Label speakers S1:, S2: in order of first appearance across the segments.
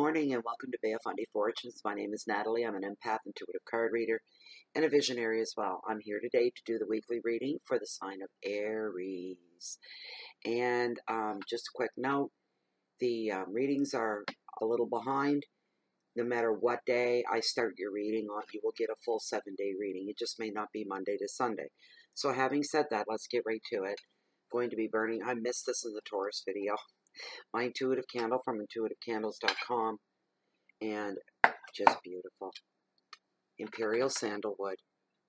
S1: morning and welcome to Beafundi Fortunes. My name is Natalie. I'm an empath, intuitive card reader, and a visionary as well. I'm here today to do the weekly reading for the sign of Aries. And just a quick note, the readings are a little behind. No matter what day I start your reading on, you will get a full 7-day reading. It just may not be Monday to Sunday. So having said that, let's get right to it. Going to be burning, I missed this in the Taurus video, my intuitive candle from intuitivecandles.com, and just beautiful. Imperial sandalwood.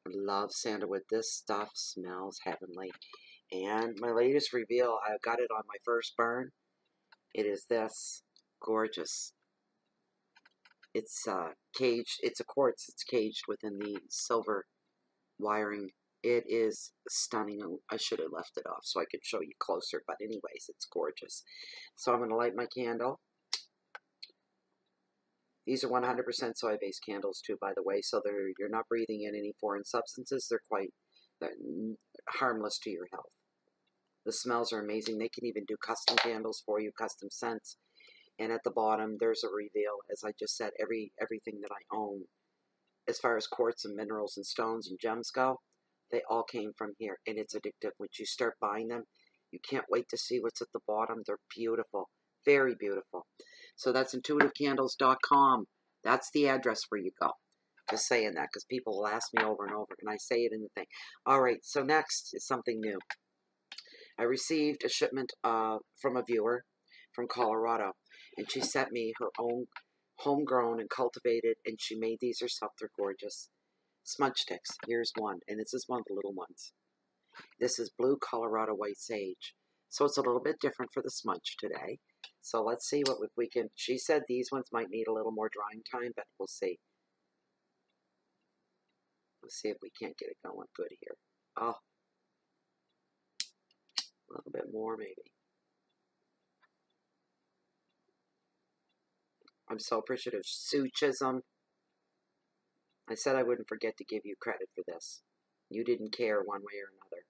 S1: I love sandalwood. This stuff smells heavenly. And my latest reveal, I got it on my first burn. It is this. Gorgeous. It's caged. It's a quartz. It's caged within the silver wiring. It is stunning. I should have left it off so I could show you closer, but anyways, it's gorgeous. So I'm going to light my candle. These are 100% soy-based candles too, by the way, so you're not breathing in any foreign substances. They're quite harmless to your health. The smells are amazing. They can even do custom candles for you, custom scents. And at the bottom, there's a reveal. As I just said, everything that I own, as far as quartz and minerals and stones and gems go, they all came from here, and it's addictive. Once you start buying them, you can't wait to see what's at the bottom. They're beautiful, very beautiful. So that's intuitivecandles.com. That's the address where you go. Just saying that because people will ask me over and over, and I say it in the thing. All right, so next is something new. I received a shipment from a viewer from Colorado, and she sent me her own homegrown and cultivated, and she made these herself. They're gorgeous. Smudge sticks. Here's one, and this is one of the little ones. This is blue Colorado white sage. So it's a little bit different for the smudge today. So let's see what we can. She said these ones might need a little more drying time, but we'll see. Let's see if we can't get it going good here. Oh, a little bit more maybe. I'm so appreciative. Sue Chisholm. I said I wouldn't forget to give you credit for this. You didn't care one way or another.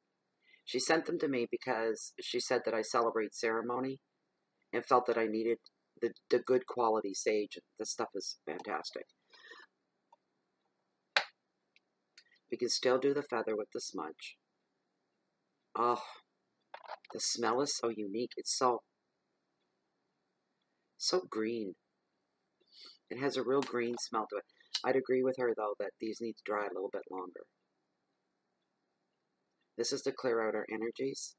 S1: She sent them to me because she said that I celebrate ceremony and felt that I needed the good quality sage. This stuff is fantastic. We can still do the feather with the smudge. Oh, the smell is so unique. It's so green. It has a real green smell to it. I'd agree with her, though, that these need to dry a little bit longer. This is to clear out our energies.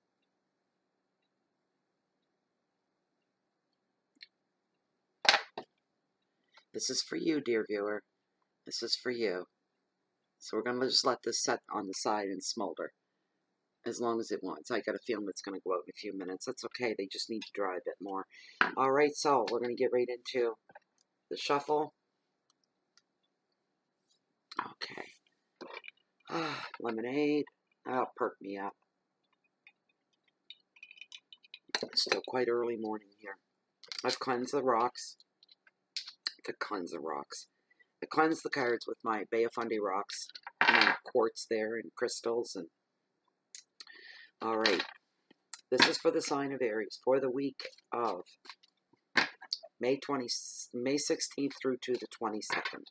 S1: This is for you, dear viewer. This is for you. So we're going to just let this set on the side and smolder as long as it wants. I got a feeling it's going to go out in a few minutes. That's okay. They just need to dry a bit more. All right, so we're going to get right into the shuffle. Okay. Lemonade. That'll perk me up. It's still quite early morning here. I've cleansed the rocks. I cleansed the cards with my Beafundi rocks, my quartz there, and crystals. And all right. This is for the sign of Aries for the week of May 16th through to the 22nd.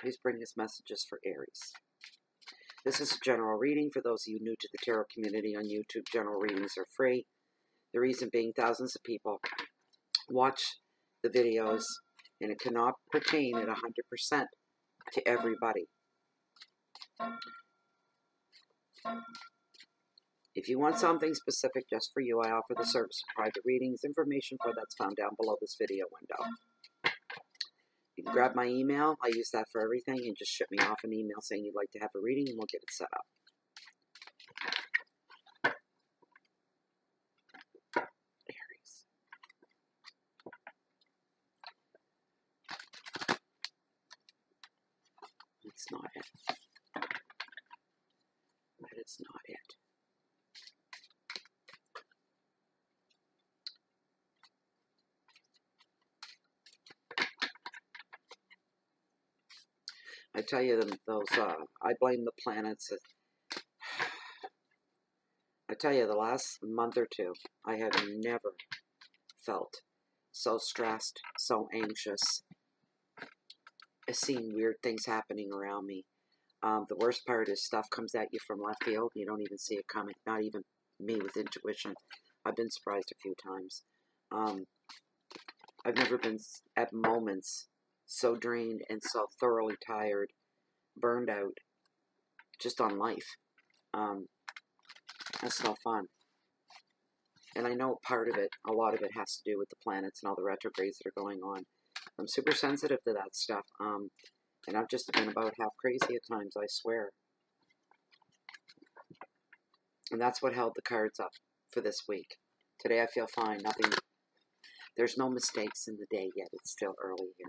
S1: Please bring us messages for Aries. This is a general reading for those of you new to the tarot community on YouTube. General readings are free. The reason being thousands of people watch the videos, and it cannot pertain at 100% to everybody. If you want something specific just for you, I offer the service of private readings. Information for that's found down below this video window. You can grab my email. I use that for everything, and just ship me off an email saying you'd like to have a reading, and we'll get it set up. Aries. That's not it. That is not it. I tell you, I blame the planets. I tell you, the last month or two, I have never felt so stressed, so anxious, seeing weird things happening around me. The worst part is stuff comes at you from left field. You don't even see it coming. Not even me with intuition. I've been surprised a few times. I've never been at moments so drained and so thoroughly tired, burned out, just on life. That's no fun. And I know part of it, a lot of it has to do with the planets and all the retrogrades that are going on. I'm super sensitive to that stuff. And I've just been about half crazy at times, I swear. And that's what held the cards up for this week. Today I feel fine. Nothing. There's no mistakes in the day yet. It's still early here.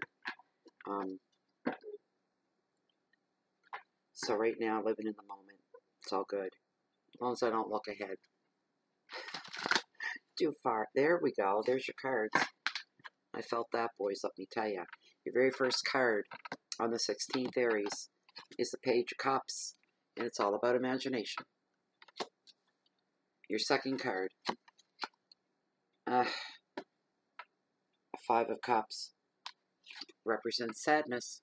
S1: So right now, living in the moment. It's all good. As long as I don't look ahead. Too far. There we go. There's your cards. I felt that, boys, let me tell you. Your very first card on the 16th Aries is the Page of Cups. And it's all about imagination. Your second card. A Five of Cups. Represents sadness.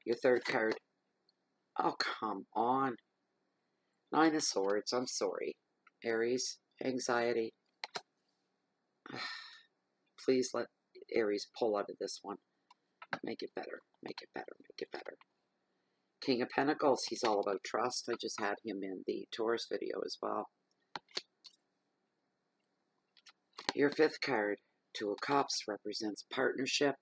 S1: Your third card. Oh, come on. Nine of Swords. I'm sorry. Aries. Anxiety. Please let Aries pull out of this one. Make it better. Make it better. Make it better. King of Pentacles. He's all about trust. I just had him in the Taurus video as well. Your fifth card. Two of Cups. Represents partnership.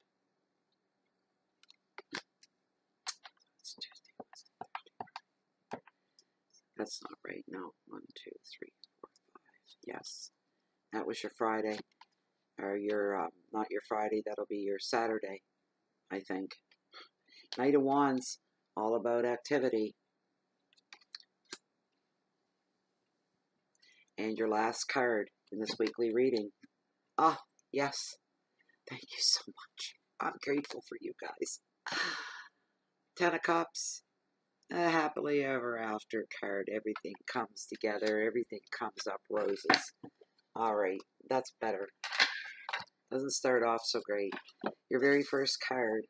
S1: That's not right. No. 1, 2, 3, 4, 5. Yes. That was your Friday. Or your, not your Friday. That'll be your Saturday, I think. Knight of Wands. All about activity. And your last card in this weekly reading. Ah, yes. Thank you so much. I'm grateful for you guys. 10 of Cups. A happily ever after card. Everything comes together. Everything comes up roses. Alright, that's better. Doesn't start off so great. Your very first card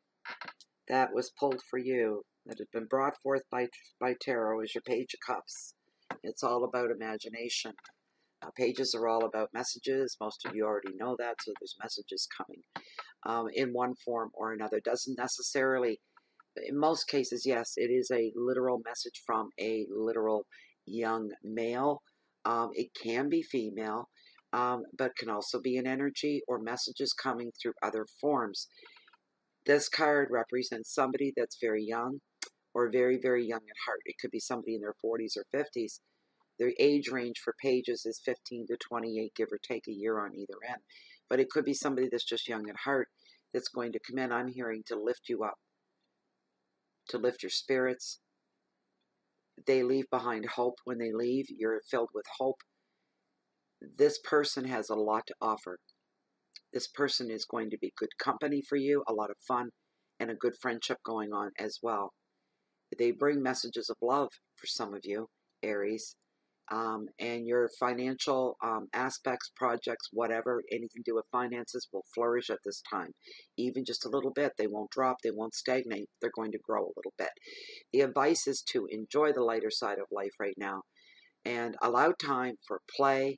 S1: that was pulled for you, that has been brought forth by tarot, is your Page of Cups. It's all about imagination. Pages are all about messages. Most of you already know that, so there's messages coming in one form or another. Doesn't necessarily, in most cases, yes, it is a literal message from a literal young male. It can be female, but can also be an energy or messages coming through other forms. This card represents somebody that's very young or very, very young at heart. It could be somebody in their 40s or 50s. The age range for pages is 15 to 28, give or take a year on either end. But it could be somebody that's just young at heart that's going to come in, I'm hearing, to lift you up, to lift your spirits. They leave behind hope. When they leave, you're filled with hope. This person has a lot to offer. This person is going to be good company for you, a lot of fun, and a good friendship going on as well. They bring messages of love for some of you, Aries. And your financial aspects, projects, whatever, anything to do with finances will flourish at this time. Even just a little bit. They won't drop. They won't stagnate. They're going to grow a little bit. The advice is to enjoy the lighter side of life right now and allow time for play,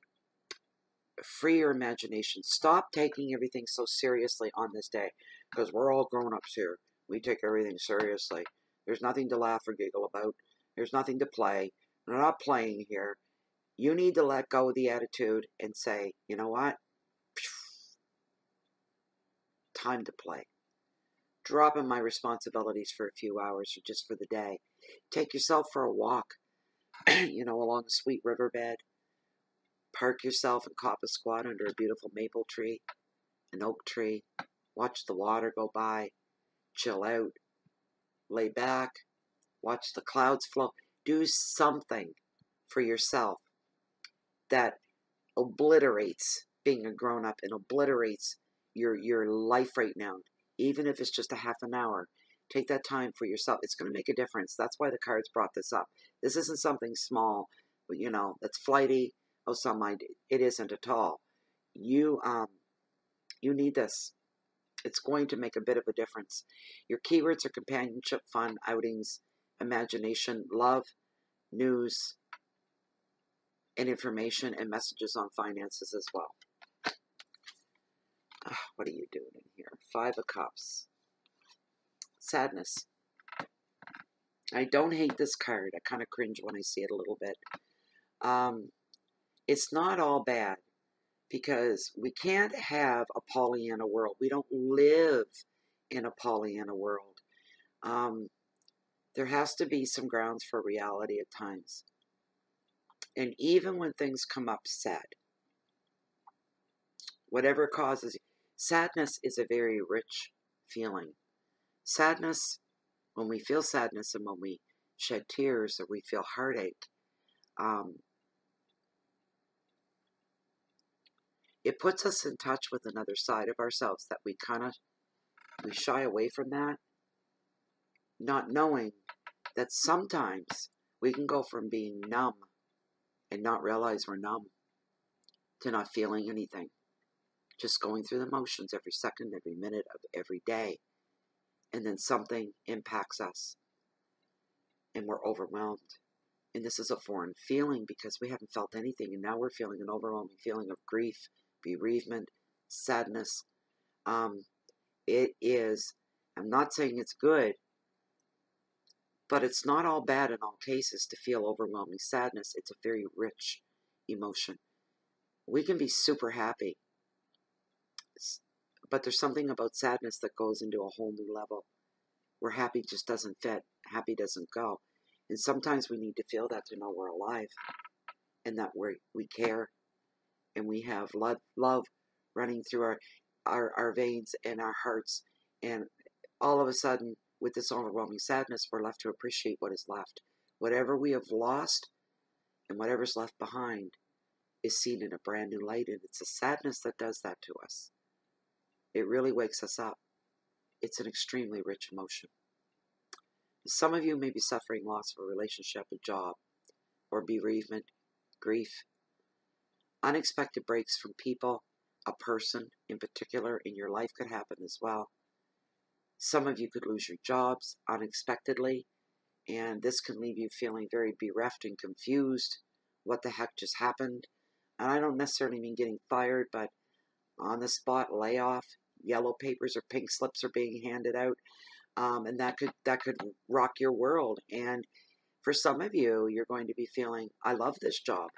S1: free your imagination. Stop taking everything so seriously on this day, because we're all grown-ups here. We take everything seriously. There's nothing to laugh or giggle about. There's nothing to play. We're not playing here. You need to let go of the attitude and say, you know what? Time to play. Dropping my responsibilities for a few hours or just for the day. Take yourself for a walk, along a sweet riverbed. Park yourself and cop a squat under a beautiful maple tree, an oak tree. Watch the water go by. Chill out. Lay back. Watch the clouds flow. Do something for yourself that obliterates being a grown-up and obliterates your life right now. Even if it's just a half an hour. Take that time for yourself. It's going to make a difference. That's why the cards brought this up. This isn't something small, that's flighty Oh, some might. It isn't at all. You you need this. It's going to make a bit of a difference. Your keywords are companionship, fun, outings, imagination, love, news, and information, and messages on finances as well. What are you doing in here? 5 of Cups. Sadness. I don't hate this card. I kind of cringe when I see it a little bit. It's not all bad, because we can't have a Pollyanna world. We don't live in a Pollyanna world. There has to be some grounds for reality at times. And even when things come up sad, whatever causes, sadness is a very rich feeling. Sadness, when we feel sadness and when we shed tears or we feel heartache, it puts us in touch with another side of ourselves that we shy away from that, not knowing that sometimes we can go from being numb and not realize we're numb to not feeling anything, just going through the motions every second, every minute of every day, and then something impacts us and we're overwhelmed. And this is a foreign feeling because we haven't felt anything, and now we're feeling an overwhelming feeling of grief, bereavement, sadness. It is, I'm not saying it's good, but it's not all bad in all cases to feel overwhelming sadness. It's a very rich emotion. We can be super happy, but there's something about sadness that goes into a whole new level where happy just doesn't fit, happy doesn't go. And sometimes we need to feel that to know we're alive and that we care and we have love running through our veins and our hearts. And all of a sudden, with this overwhelming sadness, we're left to appreciate what is left. Whatever we have lost and whatever's left behind is seen in a brand new light. And it's a sadness that does that to us. It really wakes us up. It's an extremely rich emotion. Some of you may be suffering loss of a relationship, a job, or bereavement, grief. Unexpected breaks from people, a person in particular in your life could happen as well. Some of you could lose your jobs unexpectedly, and this can leave you feeling very bereft and confused. What the heck just happened? And I don't necessarily mean getting fired, but on the spot layoff, yellow papers or pink slips are being handed out. And that could rock your world. And for some of you, you're going to be feeling, I love this job.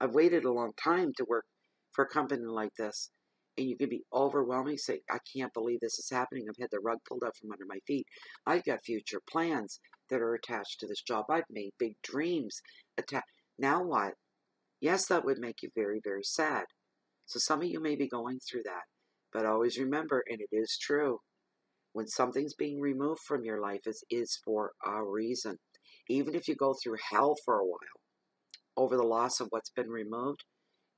S1: I've waited a long time to work for a company like this. And you can be overwhelming, say, I can't believe this is happening. I've had the rug pulled out from under my feet. I've got future plans that are attached to this job. I've made big dreams attached. Now what? Yes, that would make you very, very sad. So some of you may be going through that. But always remember, and it is true, when something's being removed from your life, it is for a reason. Even if you go through hell for a while over the loss of what's been removed,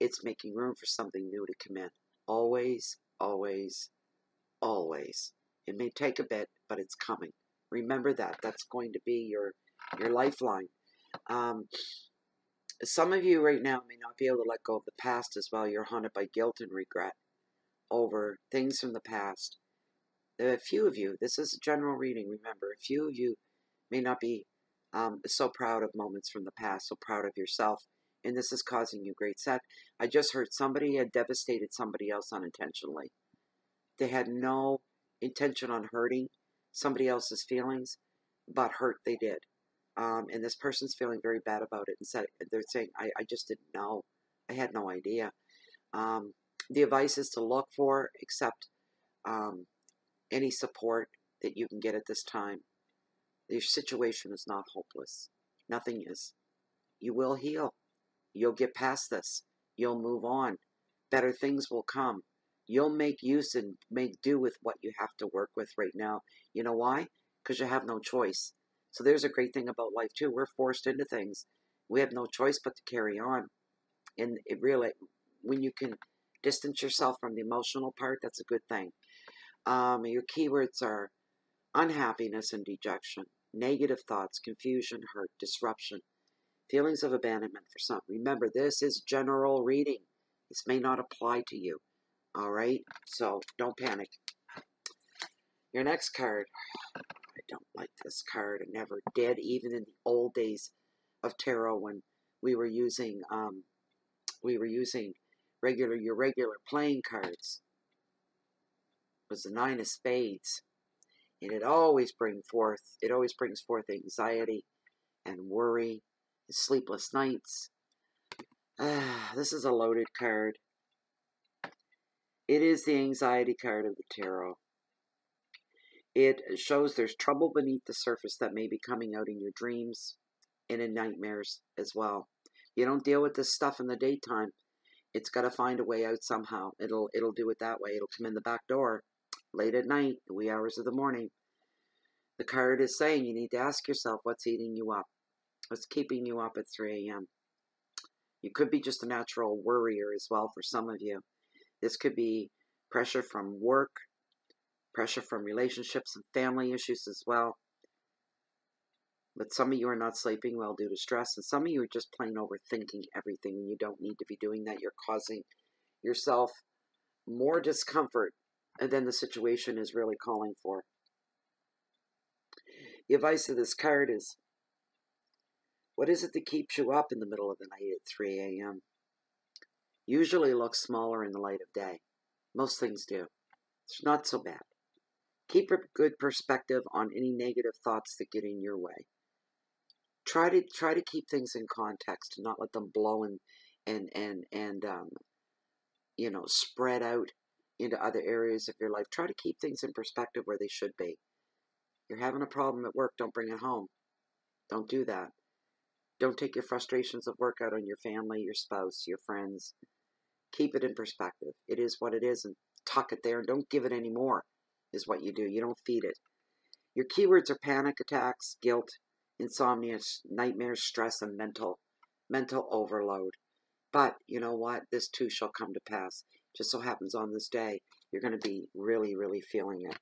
S1: it's making room for something new to come in. Always, always, always. It may take a bit, but it's coming. Remember that. That's going to be your lifeline. Some of you right now may not be able to let go of the past as well. You're haunted by guilt and regret over things from the past. A few of you, this is a general reading, remember, a few of you may not be so proud of moments from the past, so proud of yourself, and this is causing you great sad. I just heard somebody had devastated somebody else unintentionally. They had no intention on hurting somebody else's feelings, but hurt they did. And this person's feeling very bad about it, and they're saying, I just didn't know. I had no idea. The advice is to look for, accept any support that you can get at this time. Your situation is not hopeless. Nothing is. You will heal. You'll get past this. You'll move on. Better things will come. You'll make use and make do with what you have to work with right now. You know why? Because you have no choice. So there's a great thing about life too. We're forced into things. We have no choice but to carry on. And it really, when you can distance yourself from the emotional part, that's a good thing. Your keywords are unhappiness and dejection, negative thoughts, confusion, hurt, disruption, Feelings of abandonment for some. Remember, this is general reading. This may not apply to you. All right? So don't panic. Your next card. I don't like this card. I never did, even in the old days of tarot when we were using your regular playing cards. It was the Nine of Spades. And it always brings forth anxiety and worry and sleepless nights. This is a loaded card. It is the anxiety card of the tarot. It shows there's trouble beneath the surface that may be coming out in your dreams and in nightmares as well. You don't deal with this stuff in the daytime. It's got to find a way out somehow. It'll do it that way. It'll come in the back door late at night, the wee hours of the morning. The card is saying you need to ask yourself what's eating you up. What's keeping you up at 3 a.m.? You could be just a natural worrier as well for some of you. This could be pressure from work, pressure from relationships and family issues as well. But some of you are not sleeping well due to stress, and some of you are just plain overthinking everything, and you don't need to be doing that. You're causing yourself more discomfort than the situation is really calling for. The advice of this card is, what is it that keeps you up in the middle of the night at 3 a.m.? Usually looks smaller in the light of day. Most things do. It's not so bad. Keep a good perspective on any negative thoughts that get in your way. Try to keep things in context and not let them blow and spread out into other areas of your life. Try to keep things in perspective where they should be. You're having a problem at work, don't bring it home. Don't do that. Don't take your frustrations of work out on your family, your spouse, your friends. Keep it in perspective. It is what it is, and tuck it there, and don't give it any more, is what you do. You don't feed it. Your keywords are panic attacks, guilt, insomnia, nightmares, stress, and mental overload. But you know what? This too shall come to pass. Just so happens on this day, you're going to be really, really feeling it.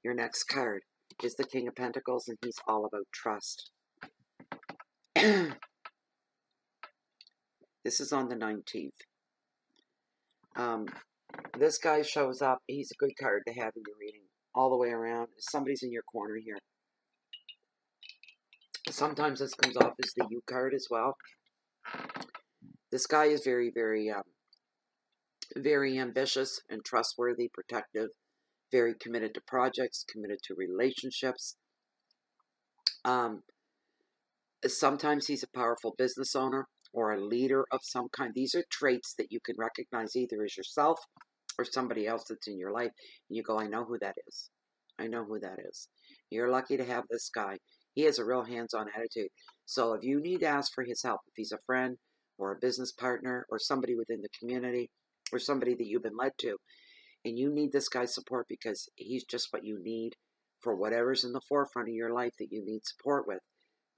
S1: Your next card is the King of Pentacles, and he's all about trust. This is on the 19th. This guy shows up. He's a good card to have in your reading all the way around. Somebody's in your corner here. Sometimes this comes off as the You card as well. This guy is very, very, very ambitious and trustworthy, protective, very committed to projects, committed to relationships. Sometimes he's a powerful business owner or a leader of some kind. These are traits that you can recognize either as yourself or somebody else that's in your life. And you go, I know who that is. I know who that is. You're lucky to have this guy. He has a real hands-on attitude. So if you need to ask for his help, if he's a friend or a business partner or somebody within the community or somebody that you've been led to, and you need this guy's support because he's just what you need for whatever's in the forefront of your life that you need support with,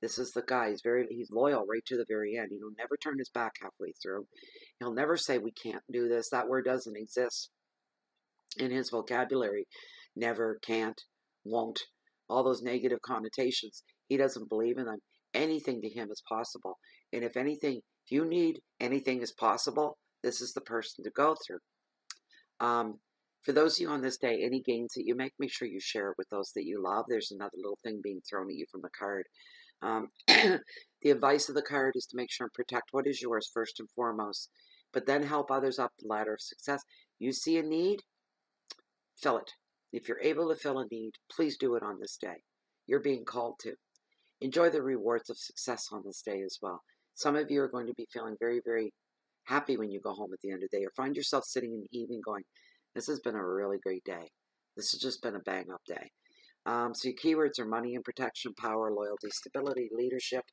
S1: this is the guy. He's loyal right to the very end. He'll never turn his back halfway through. He'll never say, we can't do this. That word doesn't exist in his vocabulary. Never, can't, won't. All those negative connotations. He doesn't believe in them. Anything to him is possible. And if you need anything is possible, this is the person to go through. For those of you on this day, any gains that you make sure you share it with those that you love. There's another little thing being thrown at you from the card. The advice of the card is to make sure and protect what is yours first and foremost, but then help others up the ladder of success. You see a need, fill it. If you're able to fill a need, please do it on this day. You're being called to. Enjoy the rewards of success on this day as well. Some of you are going to be feeling very, very happy when you go home at the end of the day, or find yourself sitting in the evening going, this has been a really great day. This has just been a bang-up day. So your keywords are money and protection, power, loyalty, stability, leadership,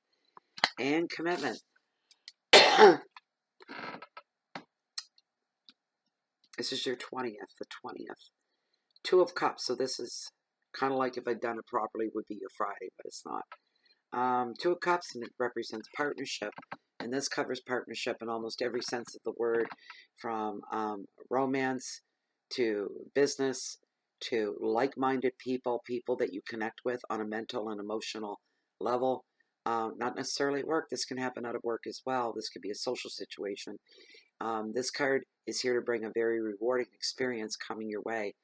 S1: and commitment. This is your 20th, the 20th. Two of Cups. So this is kind of like if I'd done it properly would be your Friday, but it's not. Two of Cups, and it represents partnership. And this covers partnership in almost every sense of the word, from romance to business, to like-minded people that you connect with on a mental and emotional level. Not necessarily at work. This can happen out of work as well. This could be a social situation. This card is here to bring a very rewarding experience coming your way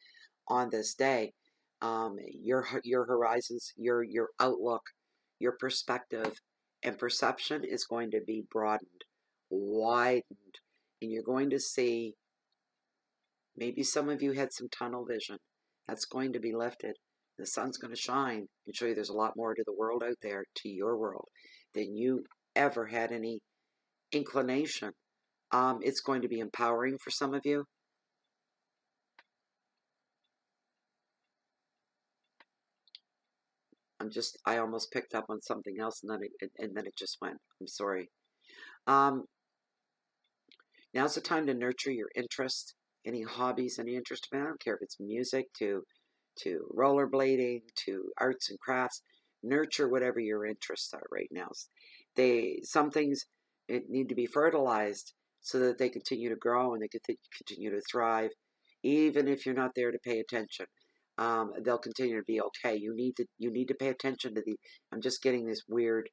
S1: on this day. Your horizons, your outlook, your perspective, and perception is going to be broadened, widened, and you're going to see. Maybe some of you had some tunnel vision. That's going to be lifted. The sun's going to shine and show you there's a lot more to the world out there, to your world, than you ever had any inclination. It's going to be empowering for some of you. I almost picked up on something else and then it just went. I'm sorry. Now's the time to nurture your interest, any hobbies, any interest. I don't care if it's music to rollerblading, to arts and crafts. Nurture whatever your interests are right now. Some things need to be fertilized so that they continue to grow and they continue to thrive, even if you're not there to pay attention. They'll continue to be okay. You need to pay attention to the. I'm just getting this weird.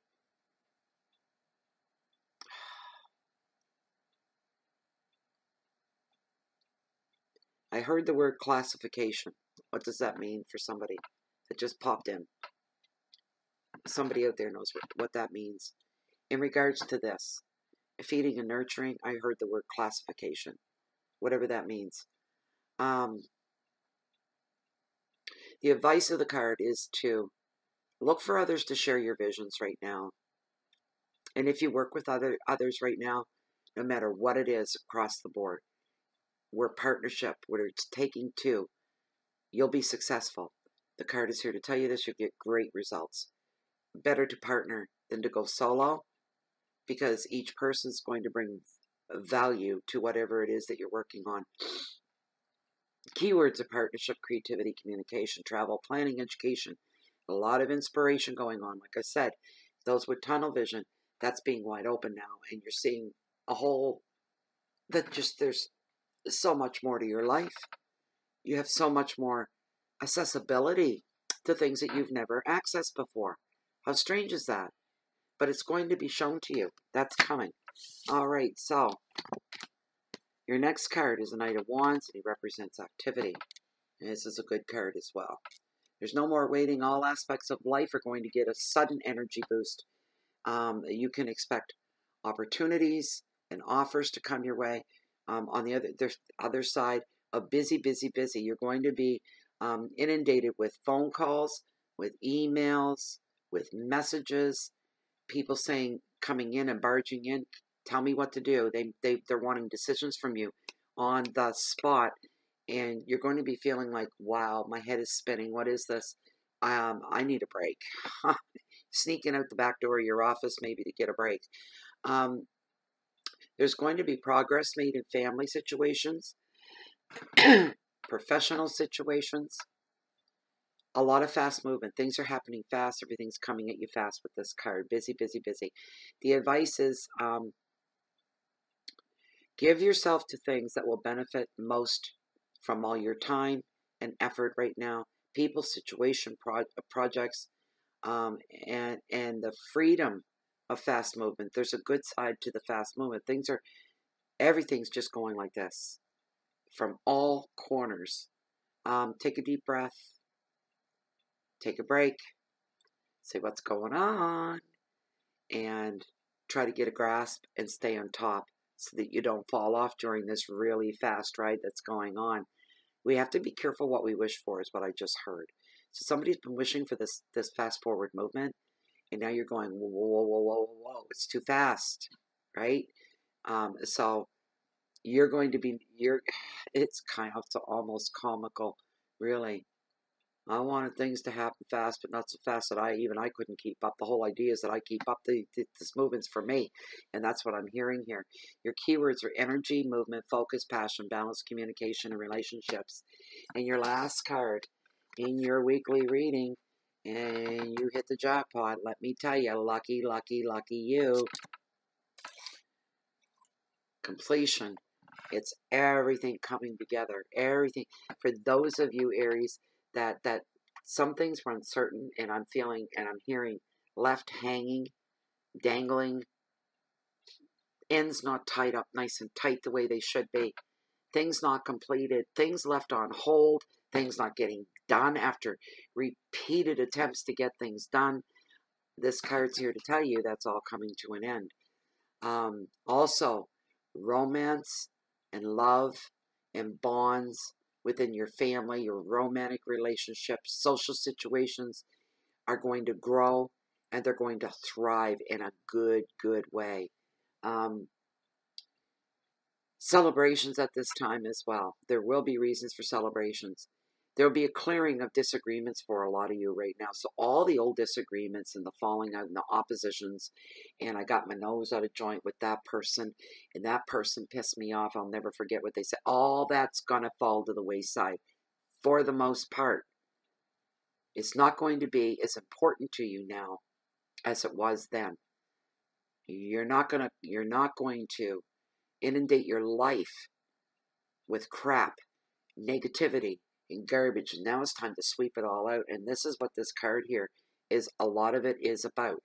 S1: I heard the word classification. What does that mean for somebody that just popped in? Somebody out there knows what that means. In regards to this, feeding and nurturing, I heard the word classification, whatever that means. The advice of the card is to look for others to share your visions right now. And if you work with others right now, no matter what it is across the board, we're partnership, whether it's taking two, you'll be successful. The card is here to tell you this. You'll get great results. Better to partner than to go solo, because each person's going to bring value to whatever it is that you're working on. Keywords of partnership: creativity, communication, travel, planning, education. A lot of inspiration going on. Like I said, those with tunnel vision, that's being wide open now, and you're seeing a whole, there's so much more to your life. You have so much more accessibility to things that you've never accessed before. How strange is that? But it's going to be shown to you. That's coming. All right, so your next card is a Knight of Wands, and he represents activity. And this is a good card as well. There's no more waiting. All aspects of life are going to get a sudden energy boost. You can expect opportunities and offers to come your way. On the other side of busy, you're going to be inundated with phone calls, with emails, with messages, people coming in and barging in, tell me what to do. They're wanting decisions from you on the spot, and you're going to be feeling like, wow, my head is spinning. What is this? I need a break. Sneaking out the back door of your office maybe to get a break. There's going to be progress made in family situations, professional situations. A lot of fast movement. Things are happening fast. Everything's coming at you fast with this card. Busy. The advice is give yourself to things that will benefit most from all your time and effort right now. People, situation, projects, and the freedom of fast movement. There's a good side to the fast movement. Everything's just going like this from all corners. Take a deep breath. Take a break, say what's going on, and try to get a grasp and stay on top so that you don't fall off during this really fast ride that's going on. We have to be careful what we wish for, is what I just heard. So somebody's been wishing for this fast forward movement, and now you're going, whoa, it's too fast, right? So you're going to be, it's kind of almost comical, really. I wanted things to happen fast, but not so fast that I couldn't keep up. The whole idea is that I keep up this movement's for me, and that's what I'm hearing here. Your keywords are energy, movement, focus, passion, balance, communication, and relationships. And your last card in your weekly reading, and you hit the jackpot. Let me tell you, lucky you. Completion. It's everything coming together. Everything. For those of you, Aries, that some things were uncertain, and I'm feeling and I'm hearing left hanging, dangling, ends not tied up nice and tight the way they should be, things not completed, things left on hold, things not getting done after repeated attempts to get things done. This card's here to tell you that's all coming to an end. Also, romance and love and bonds within your family, your romantic relationships, social situations are going to grow, and they're going to thrive in a good way. Celebrations at this time as well. There will be reasons for celebrations. There will be a clearing of disagreements for a lot of you right now. So all the old disagreements and the falling out and the oppositions, and I got my nose out of joint with that person, and that person pissed me off. I'll never forget what they said. All that's going to fall to the wayside for the most part. It's not going to be as important to you now as it was then. You're not going to inundate your life with crap, negativity, and garbage. And now it's time to sweep it all out. And this is what this card here is. A lot of it is about.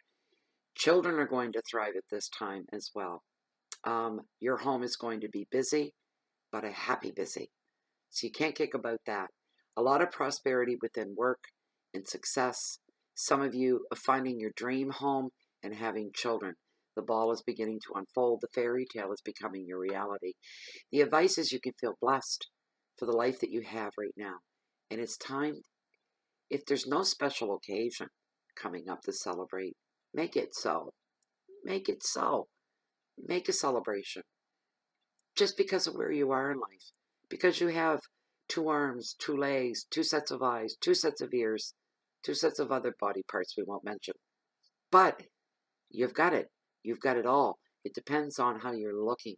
S1: Children are going to thrive at this time as well. Your home is going to be busy, but a happy busy. So you can't kick about that. A lot of prosperity within work and success. Some of you are finding your dream home and having children. The ball is beginning to unfold. The fairy tale is becoming your reality. The advice is you can feel blessed for the life that you have right now. And it's time, if there's no special occasion coming up to celebrate, make it so. Make it so. Make a celebration. Just because of where you are in life. Because you have 2 arms, 2 legs, 2 sets of eyes, 2 sets of ears, 2 sets of other body parts we won't mention. But you've got it. You've got it all. It depends on how you're looking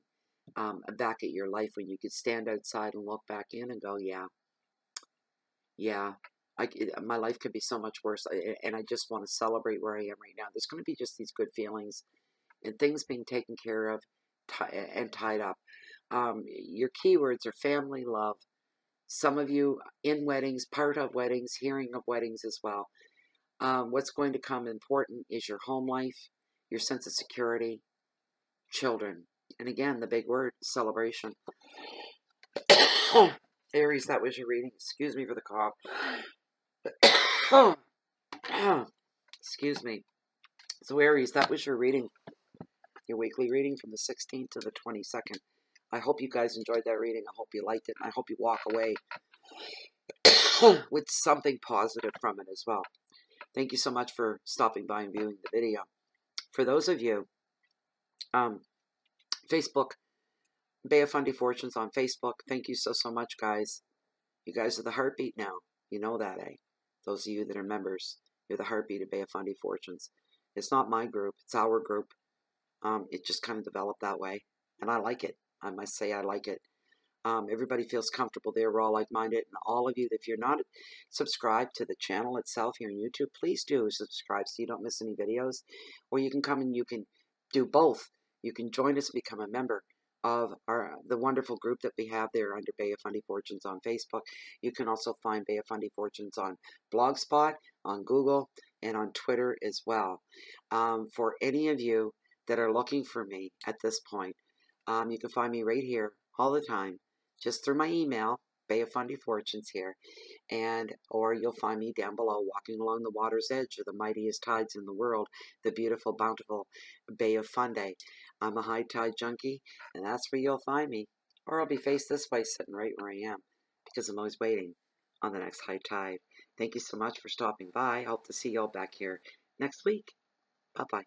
S1: back at your life, when you could stand outside and look back in and go, yeah, my life could be so much worse, and I just want to celebrate where I am right now. There's going to be just these good feelings and things being taken care of and tied up. Your keywords are family, love. Some of you in weddings, part of weddings, hearing of weddings as well. What's going to come important is your home life, your sense of security, children. And again, the big word, celebration. Aries, that was your reading. Excuse me for the cough. Excuse me. So Aries, that was your reading. Your weekly reading from the 16th to the 22nd. I hope you guys enjoyed that reading. I hope you liked it. And I hope you walk away with something positive from it as well. Thank you so much for stopping by and viewing the video. For those of you, Facebook, Bay of Fundy Fortunes on Facebook. Thank you so much, guys. You guys are the heartbeat now. You know that, eh? Those of you that are members, you're the heartbeat of Bay of Fundy Fortunes. It's not my group. It's our group. It just kind of developed that way. And I like it. I must say I like it. Everybody feels comfortable there. We're all like-minded. And all of you, if you're not subscribed to the channel itself here on YouTube, please do subscribe so you don't miss any videos. Or you can come and you can do both. You can join us and become a member of the wonderful group that we have there under Bay of Fundy Fortunes on Facebook. You can also find Bay of Fundy Fortunes on Blogspot, on Google, and on Twitter as well. For any of you that are looking for me at this point, you can find me right here all the time, just through my email, Bay of Fundy Fortunes here, or you'll find me down below walking along the water's edge of the mightiest tides in the world, the beautiful, bountiful Bay of Fundy. I'm a high tide junkie, and that's where you'll find me. Or I'll be faced this way, sitting right where I am, because I'm always waiting on the next high tide. Thank you so much for stopping by. I hope to see you all back here next week. Bye-bye.